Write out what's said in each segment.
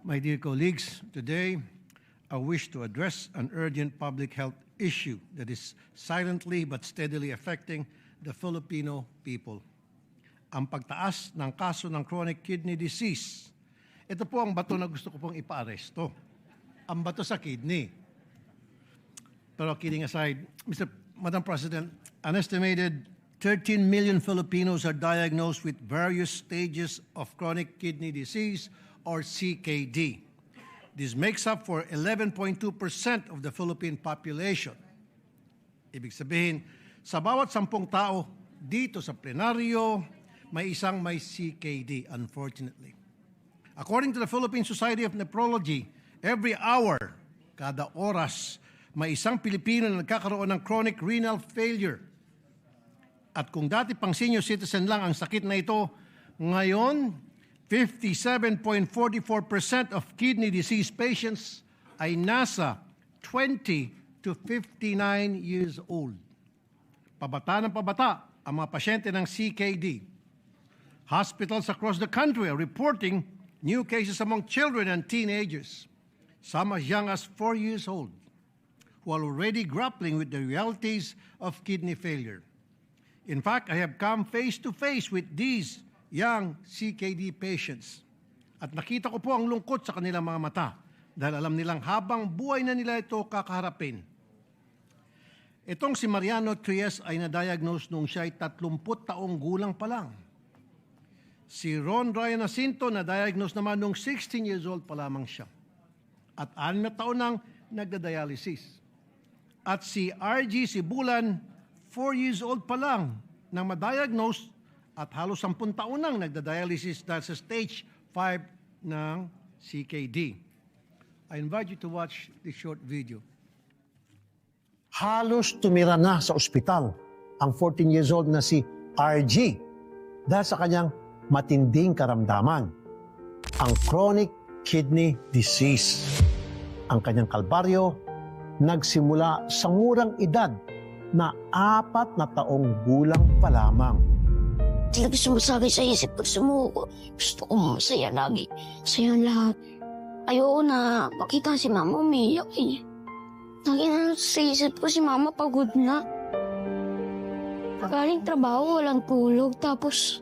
My dear colleagues, today I wish to address an urgent public health issue that is silently but steadily affecting the Filipino people. Ang pagtaas ng kaso ng chronic kidney disease. Ito po ang bato na gusto ko pong ipaaresto. Ang bato sa kidney. Pero kidding aside, Madam President, an estimated 13 million Filipinos are diagnosed with various stages of chronic kidney disease or CKD. This makes up for 11.2% of the Philippine population. Ibig sabihin, sa bawat 10 tao dito sa plenaryo, may isang may CKD, unfortunately. According to the Philippine Society of Nephrology, every hour, kada oras, may isang Pilipino na nagkakaroon ng chronic renal failure. At kung dati pang senior citizen lang ang sakit na ito, ngayon, 57.44% of kidney disease patients ay nasa 20 to 59 years old. Pabata ng pabata ang mga pasyente ng CKD. Hospitals across the country are reporting new cases among children and teenagers, some as young as 4 years old, who are already grappling with the realities of kidney failure. In fact, I have come face to face with these young CKD patients. At nakita ko po ang lungkot sa kanilang mga mata dahil alam nilang habang buhay na nila ito kakaharapin. Itong si Mariano Trias ay na-diagnose nung siya ay 30 taong gulang pa lang. Si Ron Ryan Jacinto na-diagnose naman nung 16 years old pa lamang siya. At 6 na taon nang nagda-dialysis. At si RG Sibulan, 4 years old pa lang nang ma-diagnose at halos 10 taon nang nagda-dialysis dahil sa stage 5 ng CKD. I invite you to watch this short video. Halos tumira na sa ospital ang 14 years old na si RG dahil sa kanyang matinding karamdaman, ang chronic kidney disease. Ang kanyang kalbaryo nagsimula sa murang edad na 4 na taong gulang pa lamang. Talaga sumasagay sa isip pag sumuko. Gusto ko masaya lagi. Masaya lahat. Ayoko na makita si mama umiyak eh. Lagi na sa isip ko si mama pagod na. Galing trabaho, walang tulog. Tapos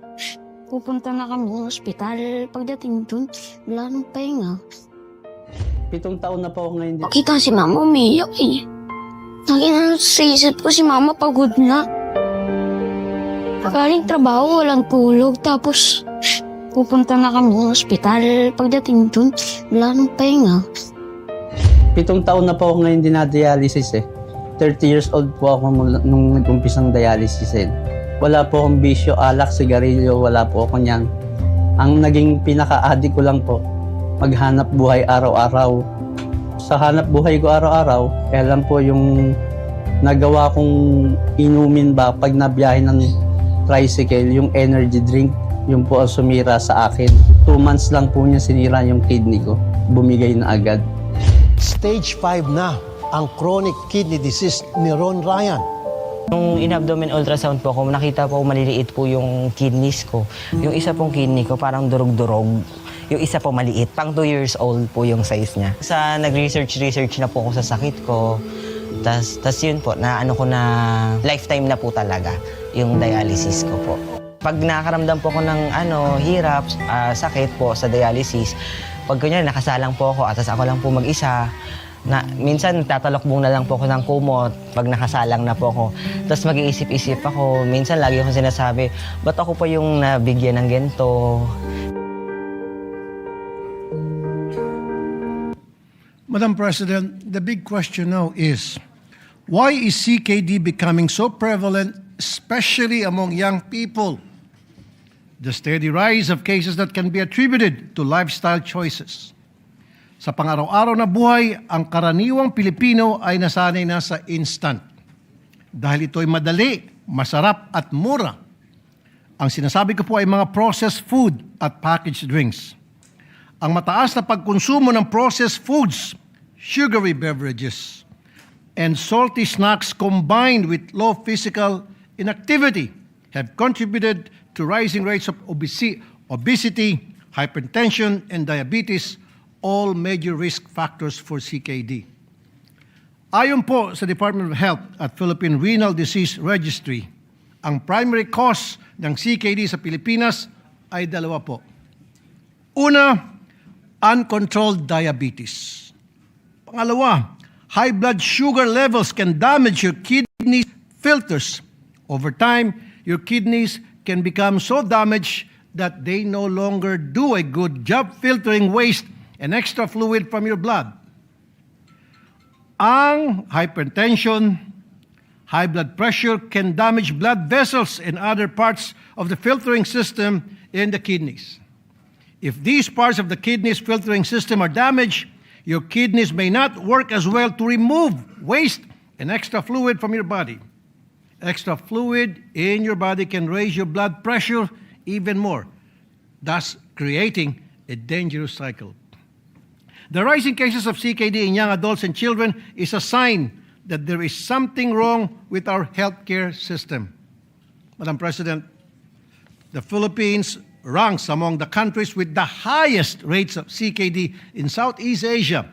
pupunta na kami ng ospital. Pagdating dun, wala nang pahinga. 7 taon na po ako ngayon dito. Makita si mama umiyak eh. Lagi na sa isip ko si mama pagod na. Galing trabaho, walang tulog. Tapos pupunta na kami ng ospital. Pagdating dun, wala nang pahinga. 7 taon na po ako ngayon dinadialysis eh. 30 years old po ako nung nag-umpisang dialysis eh. Wala po akong bisyo, alak, sigarilyo, wala po ako niyan. Ang naging pinaka-addict ko lang po, maghanap buhay araw-araw. Sa hanap buhay ko araw-araw, kaya lang po yung nagawa kong inumin ba pag nabiyahe ng tricycle, yung energy drink, yung po ang sumira sa akin. 2 months lang po niya sinira yung kidney ko. Bumigay na agad. Stage 5 na ang chronic kidney disease ni Ron Ryan. Nung in-abdomen ultrasound po ako, nakita po maliliit po yung kidneys ko. Yung isa pong kidney ko parang durog-durog. Yung isa po maliit, pang 2 years old po yung size niya. Sa nag-research na po ako sa sakit ko. Tas yun po, na ko na lifetime na po talaga yung dialysis ko po. Pag nakakaramdam po ako ng hirap, sakit po sa dialysis, pag kunyari nakasalang po ako at ako lang po mag-isa, na minsan tatalokbong na lang po ako ng kumot pag nakasalang na po ako. Tapos mag-iisip-isip ako, minsan lagi akong sinasabi, ba't ako pa yung nabigyan ng ganito? Madam President, the big question now is, why is CKD becoming so prevalent, especially among young people? The steady rise of cases that can be attributed to lifestyle choices. Sa pang-araw-araw na buhay, ang karaniwang Pilipino ay nasanay na sa instant. Dahil ito'y madali, masarap at mura. Ang sinasabi ko po ay mga processed food at packaged drinks. Ang mataas na pagkonsumo ng processed foods, sugary beverages, and salty snacks combined with low physical inactivity have contributed to rising rates of obesity, hypertension, and diabetes, all major risk factors for CKD. Ayon po sa Department of Health at Philippine Renal Disease Registry, ang primary cause ng CKD sa Pilipinas ay dalawa po. Una, uncontrolled diabetes. Pangalawa, high blood sugar levels can damage your kidney filters. Over time, your kidneys can become so damaged that they no longer do a good job filtering waste and extra fluid from your blood. Ang hypertension, high blood pressure can damage blood vessels and other parts of the filtering system in the kidneys. If these parts of the kidneys filtering system are damaged, your kidneys may not work as well to remove waste and extra fluid from your body. Extra fluid in your body can raise your blood pressure even more, thus creating a dangerous cycle. The rising cases of CKD in young adults and children is a sign that there is something wrong with our healthcare system. Madam President, the Philippines ranks among the countries with the highest rates of CKD in Southeast Asia,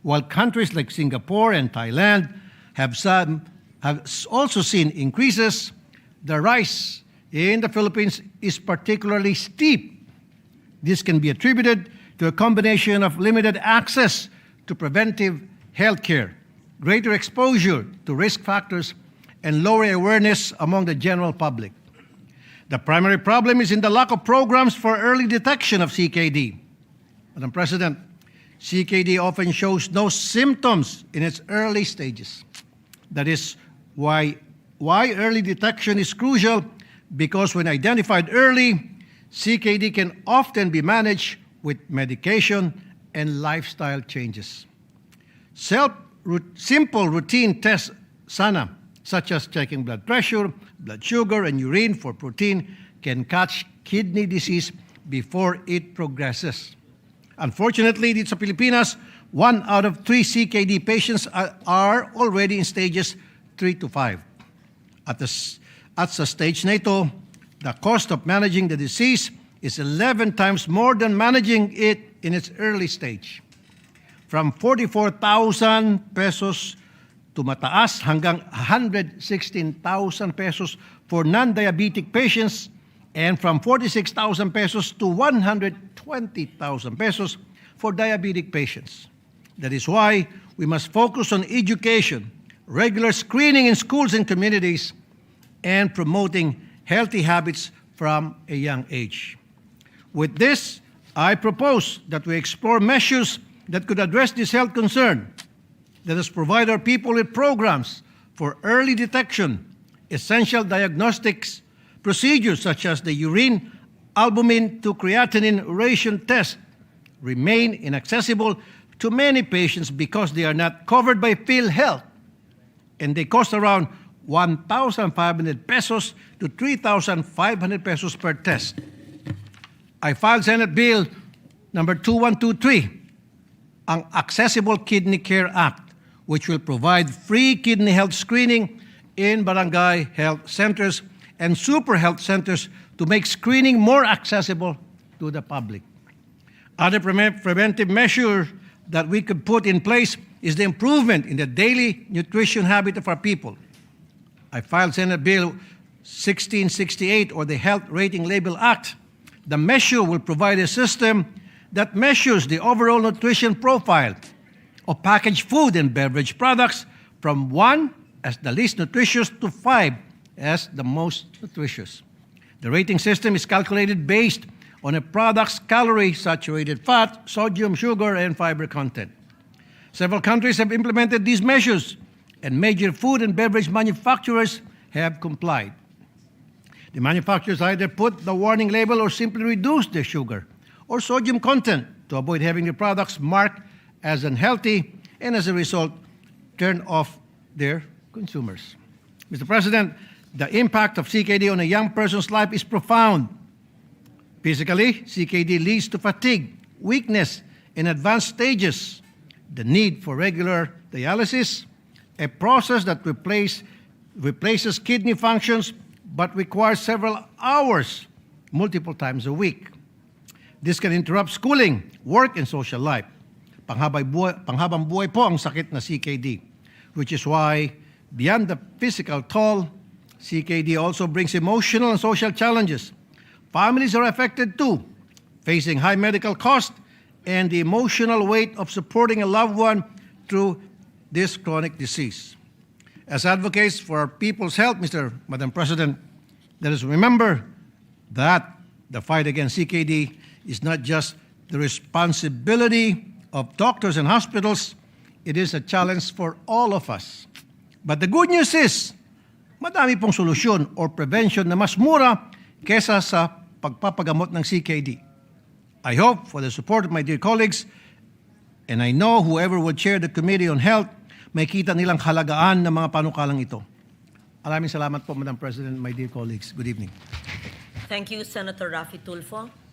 while countries like Singapore and Thailand have also seen increases. The rise in the Philippines is particularly steep. This can be attributed to a combination of limited access to preventive health care, greater exposure to risk factors, and lower awareness among the general public. The primary problem is in the lack of programs for early detection of CKD. Madam President, CKD often shows no symptoms in its early stages. That is why early detection is crucial, because when identified early, CKD can often be managed with medication and lifestyle changes. Simple routine tests sana, such as checking blood pressure, blood sugar, and urine for protein, can catch kidney disease before it progresses. Unfortunately, dito sa Pilipinas, 1 out of 3 CKD patients are already in stages 3 to 5. At sa stage na ito, the cost of managing the disease is 11 times more than managing it in its early stage. From 44,000 pesos to mataas hanggang 116,000 pesos for non-diabetic patients, and from 46,000 pesos to 120,000 pesos for diabetic patients. That is why we must focus on education, regular screening in schools and communities, and promoting healthy habits from a young age. With this, I propose that we explore measures that could address this health concern. Let us provide our people with programs for early detection, essential diagnostics procedures such as the urine albumin to creatinine ratio test remain inaccessible to many patients because they are not covered by PhilHealth, and they cost around 1,500 pesos to 3,500 pesos per test. I filed Senate Bill number 2123, ang Accessible Kidney Care Act, which will provide free kidney health screening in barangay health centers and super health centers to make screening more accessible to the public. Other preventive measure that we could put in place is the improvement in the daily nutrition habit of our people. I filed Senate Bill 1668, or the Health Rating Label Act. The measure will provide a system that measures the overall nutrition profile of packaged food and beverage products from 1 as the least nutritious to 5 as the most nutritious. The rating system is calculated based on a product's calorie, saturated fat, sodium, sugar, and fiber content. Several countries have implemented these measures, and major food and beverage manufacturers have complied. The manufacturers either put the warning label or simply reduce the sugar or sodium content to avoid having their products marked as unhealthy, and as a result, turn off their consumers. Mr. President, the impact of CKD on a young person's life is profound. Physically, CKD leads to fatigue, weakness in advanced stages, the need for regular dialysis, a process that replaces kidney functions but requires several hours, multiple times a week. This can interrupt schooling, work, and social life. panghabang buhay po ang sakit na CKD, which is why, beyond the physical toll, CKD also brings emotional and social challenges. Families are affected too, facing high medical costs and the emotional weight of supporting a loved one through this chronic disease. As advocates for our people's health, Madam President, let us remember that the fight against CKD is not just the responsibility of doctors and hospitals, it is a challenge for all of us. But the good news is, madami pong solusyon or prevention na mas mura kesa sa pagpapagamot ng CKD. I hope for the support of my dear colleagues, and I know whoever would chair the Committee on Health, may kita nilang halagaan ng mga panukalang ito. Maraming salamat po, Madam President, my dear colleagues. Good evening. Thank you, Senator Raffy Tulfo.